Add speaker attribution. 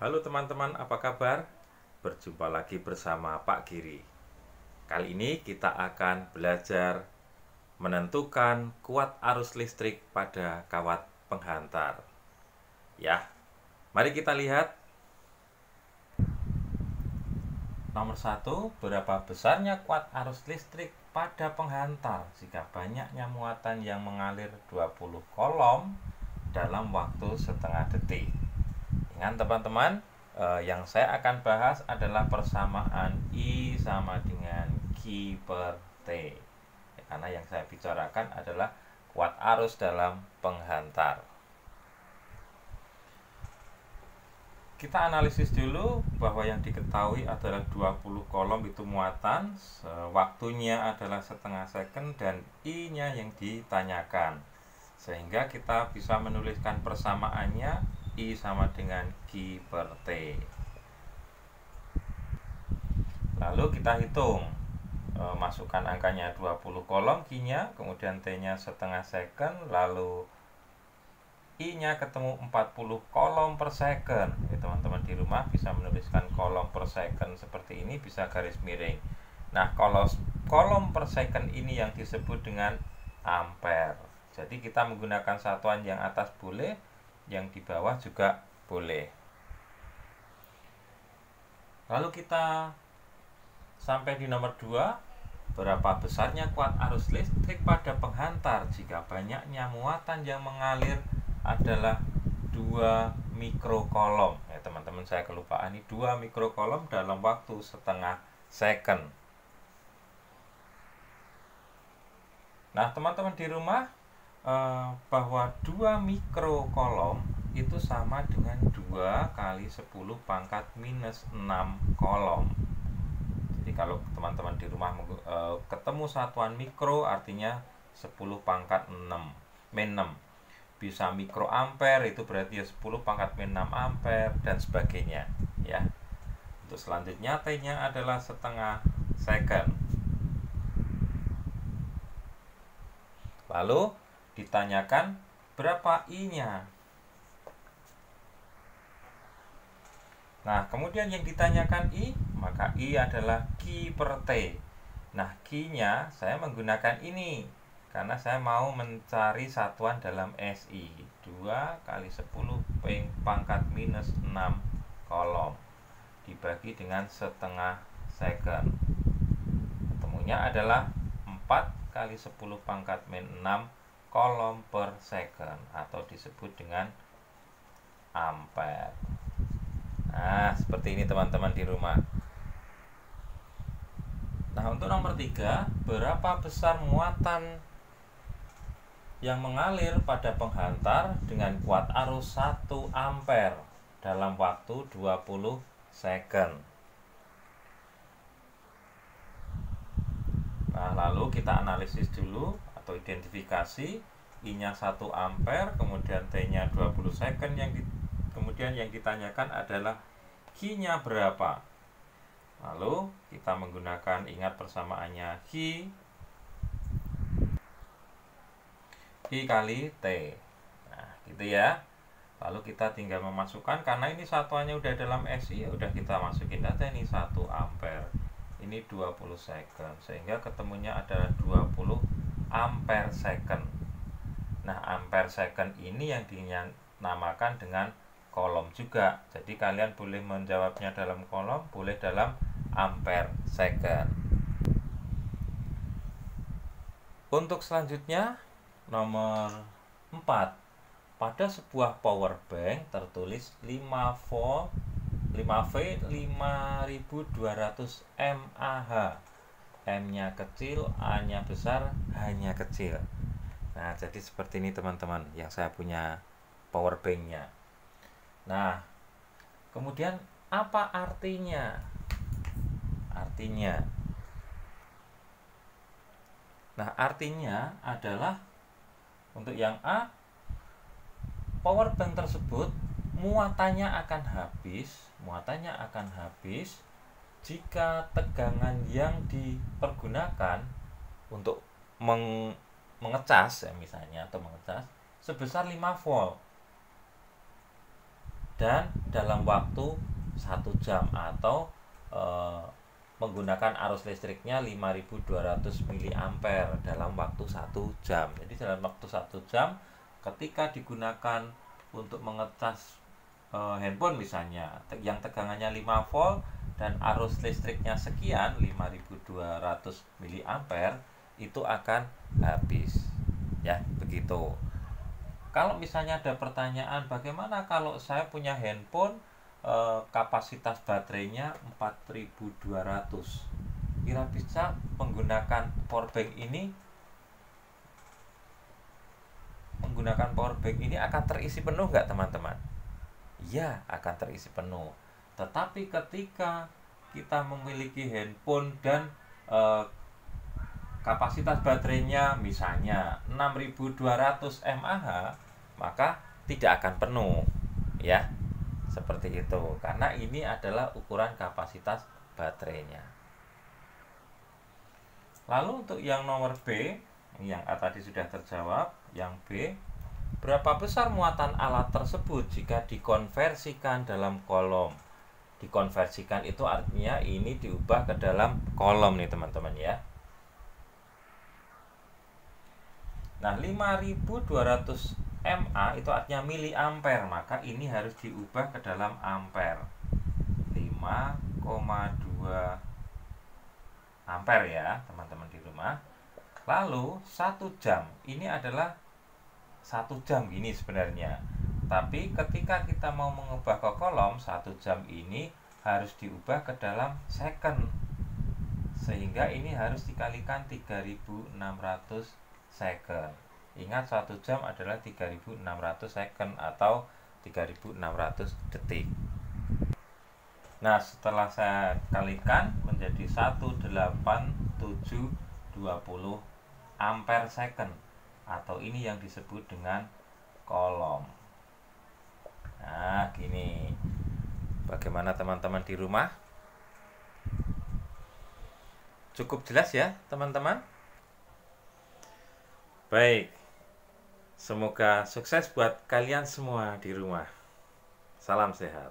Speaker 1: Halo teman-teman, apa kabar? Berjumpa lagi bersama Pak Giri. Kali ini kita akan belajar menentukan kuat arus listrik pada kawat penghantar. Ya, mari kita lihat. Nomor 1, berapa besarnya kuat arus listrik pada penghantar jika banyaknya muatan yang mengalir 20 kolom dalam waktu setengah detik. Ingat teman-teman, yang saya akan bahas adalah persamaan I sama dengan Q per T. Karena yang saya bicarakan adalah kuat arus dalam penghantar. Kita analisis dulu bahwa yang diketahui adalah 20 kolom itu muatan, waktunya adalah setengah second dan I-nya yang ditanyakan. Sehingga kita bisa menuliskan persamaannya I sama dengan Q per T. Lalu kita hitung, masukkan angkanya 20 kolom Q-nya, kemudian T-nya setengah second, lalu I-nya ketemu 40 kolom per second. Teman-teman di rumah bisa menuliskan kolom per second seperti ini, bisa garis miring. Nah, kalau kolom per second ini yang disebut dengan ampere. Jadi kita menggunakan satuan yang atas boleh, yang di bawah juga boleh. Lalu kita sampai di nomor 2, berapa besarnya kuat arus listrik pada penghantar jika banyaknya muatan yang mengalir adalah 2 mikrokolom. Ya teman-teman, saya kelupaan ini 2 mikrokolom dalam waktu setengah second. Nah teman-teman di rumah, bahwa 2 mikrokolom itu sama dengan 2 kali 10 pangkat minus 6 kolom. Jadi kalau teman-teman di rumah ketemu satuan mikro, artinya 10 pangkat 6 min 6. Bisa mikroampere, itu berarti ya 10 pangkat min 6 ampere dan sebagainya ya. Untuk selanjutnya T-nya adalah setengah second. Lalu ditanyakan berapa I-nya. Nah, kemudian yang ditanyakan I, maka I adalah Q per T. Nah, Q-nya saya menggunakan ini karena saya mau mencari satuan dalam SI. 2 kali 10 pangkat minus 6 kolom dibagi dengan setengah second. Ketemunya adalah 4 kali 10 pangkat min 6 kolom per second, atau disebut dengan ampere. Nah, seperti ini teman-teman di rumah. Nah, untuk nomor 3, berapa besar muatan yang mengalir pada penghantar dengan kuat arus 1 ampere dalam waktu 20 second. Nah, lalu kita analisis dulu atau identifikasi. I-nya 1 ampere, kemudian T-nya 20 second, kemudian yang ditanyakan adalah Q-nya berapa. Lalu kita menggunakan, ingat persamaannya Q I kali T. Nah, gitu ya. Lalu kita tinggal memasukkan, karena ini satuannya udah dalam SI, udah kita masukin aja ini 1 ampere. Ini 20 second, sehingga ketemunya adalah 20 ampere second. Nah, ampere second ini yang dinamakan dengan kolom juga. Jadi kalian boleh menjawabnya dalam kolom, boleh dalam ampere second. Untuk selanjutnya, nomor 4. Pada sebuah power bank tertulis 5V 5200 mAh. M-nya kecil, A-nya besar, H-nya kecil. Nah, jadi seperti ini teman-teman yang saya punya power bank-nya. Nah, kemudian apa artinya? Artinya adalah untuk yang A, power bank tersebut muatannya akan habis jika tegangan yang dipergunakan untuk mengecas ya, misalnya, atau mengecas sebesar 5 volt. dan dalam waktu 1 jam, atau menggunakan arus listriknya 5200 mA dalam waktu 1 jam. Jadi dalam waktu 1 jam ketika digunakan untuk mengecas handphone misalnya yang tegangannya 5 volt dan arus listriknya sekian 5200 mA, itu akan habis. Ya, begitu. Kalau misalnya ada pertanyaan, bagaimana kalau saya punya handphone kapasitas baterainya 4200, kira bisa menggunakan powerbank ini akan terisi penuh nggak teman-teman? Iya, akan terisi penuh. Tetapi ketika kita memiliki handphone dan kapasitas baterainya misalnya 6200 mAh, maka tidak akan penuh, ya. Seperti itu, karena ini adalah ukuran kapasitas baterainya. Lalu untuk yang nomor B, yang A tadi sudah terjawab, yang B, berapa besar muatan alat tersebut jika dikonversikan dalam kolom? Dikonversikan itu artinya ini diubah ke dalam kolom nih teman-teman ya. Nah, 5200 mA itu artinya miliampere, maka ini harus diubah ke dalam ampere. 5,2 ampere ya teman-teman di rumah. Lalu 1 jam, ini adalah 1 jam gini sebenarnya. Tapi ketika kita mau mengubah ke kolom, 1 jam ini harus diubah ke dalam second. Sehingga ini harus dikalikan 3600 second. Ingat 1 jam adalah 3600 second atau 3600 detik. Nah, setelah saya kalikan menjadi 18720 ampere second, atau ini yang disebut dengan kolom. Nah, gini. Bagaimana teman-teman di rumah? Cukup jelas ya, teman-teman? Baik. Semoga sukses buat kalian semua di rumah. Salam sehat.